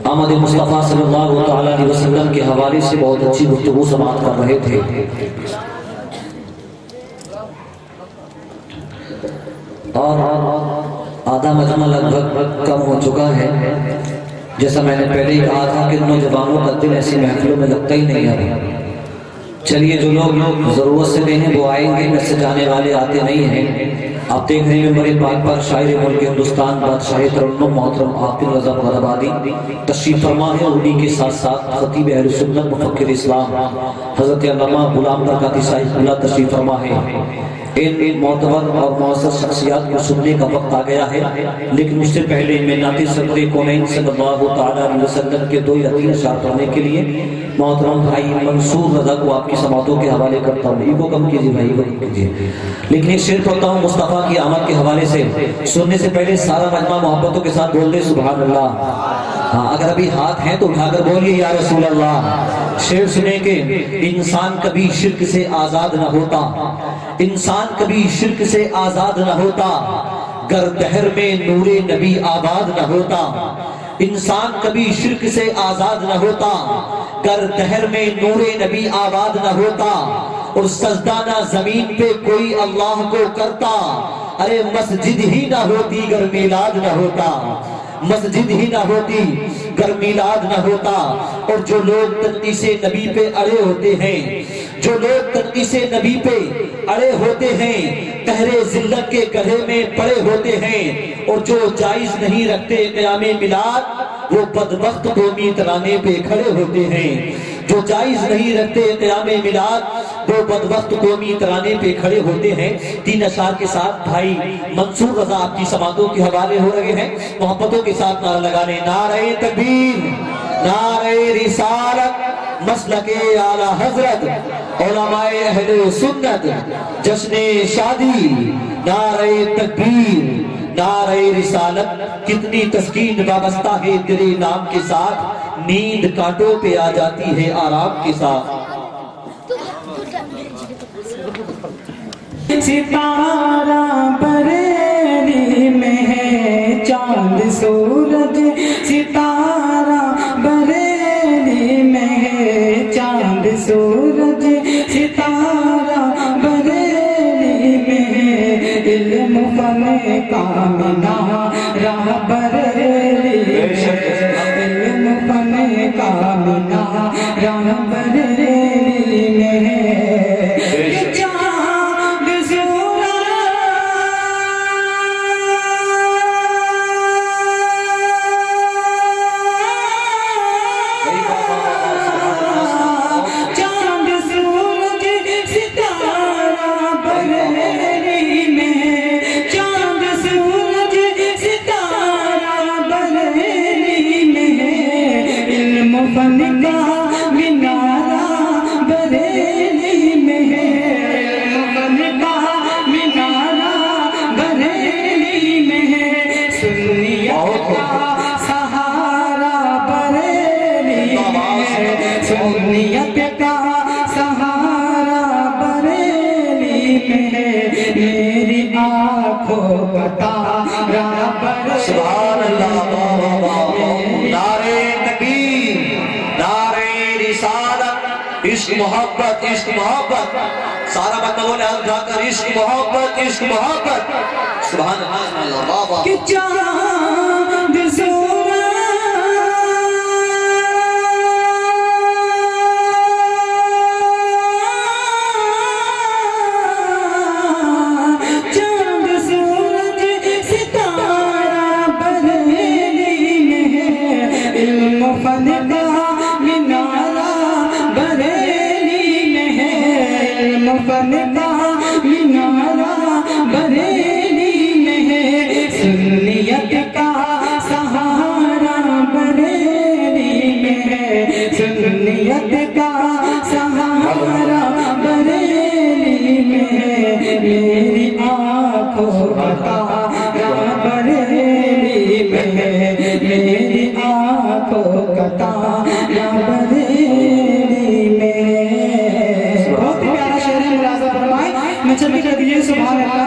آمد مصطفیٰ صلی اللہ علیہ وسلم کے حوالے سے بہت اچھی گفتگو سماعت کر رہے تھے. اور آدھا مجمع لگ بھگ کم ہو چکا ہے. جیسا میں نے پہلے ہی کہا تھا کہ نوجوانوں کا دل ایسی محفلوں میں لگتا ہی نہیں ہے. چلیے جو لوگ ضرورت سے نہیں ہیں وہ آئیں گے، میں سے جانے والے آتے نہیں ہیں. آپ دیکھ رہے ہیں میرے پاک پر شاعر ملک ہندوستان بادشاہ ترنم محترم عاقل رضا مغربادی تشریف فرما ہے. انہی کے ساتھ ساتھ خطیب اہل سنت مفکر اسلام حضرت علامہ غلام برکاتی صاحب اللہ تشریف فرما ہے. ان معتبر اور معزز شخصیات کو سننے کا وقت آ گیا ہے، لیکن اس سے پہلے میں نعت صدر کونین صلی اللہ تعالیٰ علیہ وسلم کے 2 یا 3 اشعار پڑھنے کے لیے محترم بھائی منصور رضا کو آپ کی سماعتوں کے حوالے کرتا ہوں. ایگو کم کیجیے بھائی، ایگو کم کیجیے. لیکن ایک شعر پڑھتا ہوں مصطفیٰ کی آمد کے حوالے سے. سننے سے پہلے سارا مجمع محبتوں کے ساتھ بول دے سبحان اللہ. ہاں اگر ابھی ہاتھ ہیں تو اٹھا کر بولیے یا رسول اللہ. شعر سنیں کہ انسان کبھی شرک سے آزاد نہ ہوتا، انسان کبھی شرک سے آزاد نہ ہوتا، گر دہر میں نور نبی آباد نہ ہوتا. انسان کبھی شرک سے آزاد نہ ہوتا، گر دہر میں نور نبی آباد نہ ہوتا. اور سجدہ نہ زمین پہ کوئی اللہ کو کرتا، ارے مسجد ہی نہ ہوتی گر میلاد نہ ہوتا. مسجد ہی نہ ہوتی گر میلاد نہ ہوتا. اور جو لوگ تقدیس نبی پہ اڑے ہوتے ہیں، جو لوگ تقدیس نبی پہ اڑے ہوتے ہیں، قہر ذلت کے گڑھے میں پڑے ہوتے ہیں. اور جو جائز نہیں رکھتے قیام میلاد، وہ بدبخت قومی ترانے پہ کھڑے ہوتے ہیں. جو جائز نہیں رکھتے قیام میلاد، وہ بدبخت قومی ترانے پہ کھڑے ہوتے ہیں. 3 اشعار کے ساتھ بھائی منصور رضا آپ کی سماعتوں کے حوالے ہو رہے ہیں. محبتوں کے ساتھ نعرہ لگانے: نعرہ تکبیر، نعرہ رسالت، مسلک اعلی حضرت، علماء اہل سنت، جشن شادی. نعرہ تکبیر، نعرہ رسالت. کتنی تسکین وابستہ ہے تیرے نام کے ساتھ، نیند کانٹوں پہ آ جاتی ہے آرام کے ساتھ. ستارہ بریلی میں ہے چاند سورج، ستارہ بریلی میں ہے چاند سورج، ستارہ بریلی میں ہے علم فن کامنا راہ بریلی میں، علم فن کامنا راہ بریلی میں ہے. سنیت کا سہارا بریلی میں ہے، میری آنکھوں کا تارا بریلی. سبحان اللہ. نعرہ تکبیر، نعرہ رسالت. عشق محبت، عشق محبت. سارا مطلب نے ہاتھ اٹھا کر عشق محبت، عشق محبت. سبحان اللہ. بابا کہ چاند سورج سنیت کا سہارا بریلی میں ہے، سنیت کا سہارا بریلی میں ہے، میری آنکھوں کا تارا بریلی میں ہے، میری آنکھوں کا تارا بریلی میں ہے. بہت ہی پیارا شعر ہے، ملاحظہ فرمائیں. میں چلی کر دیجیے سبحان اللہ.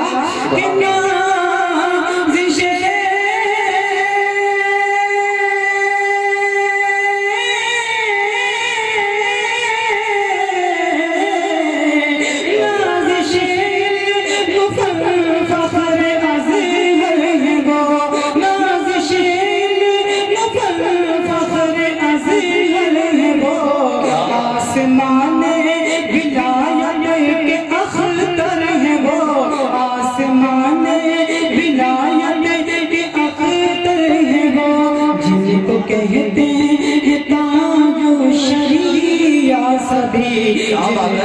کہتے ہیں تاج الشریعہ سبھی، جن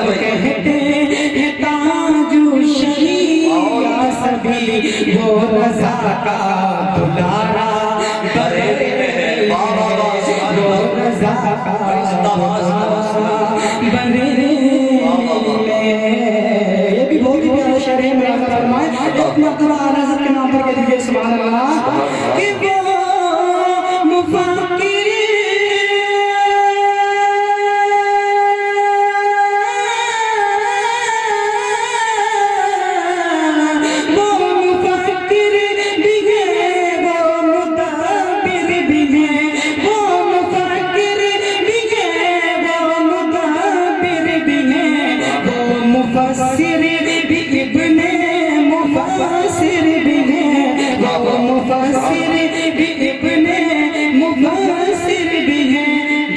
کو کہتے ہیں تاج الشریعہ سبھی، وہ رضا کا دلارا بریلی میں، وہ رضا کا دلارا بریلی میں۔ یہ بھی بہت ہی پیارا شعر ہے، میرا فرمائے ایک مرتبہ اعلیٰ حضرت کے نام پر کہہ دیجئے سبحان اللہ کہ وہ مفکر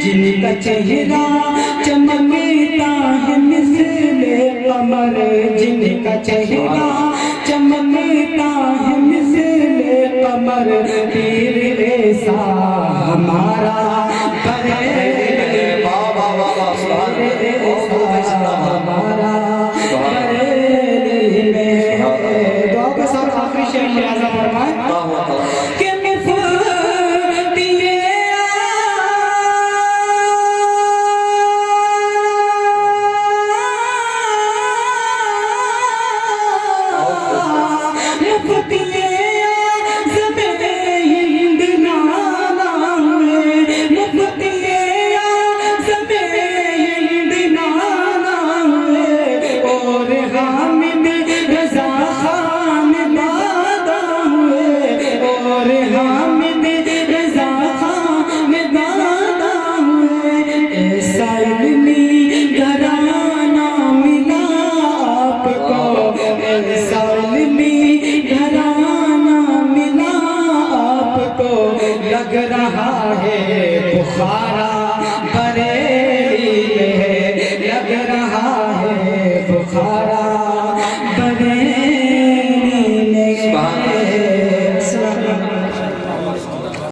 جن کا چہرہ چمکتا ہے مثل قمر، جن کا چہرہ چمکتا ہے مثل قمر، پیر ایسا ہمارا بریلی، ہمارا بریلی میں۔ دعا کے ساتھ آخری شعر ملاحظہ فرمائیں کہ لگ رہا ہے بخارا بریلی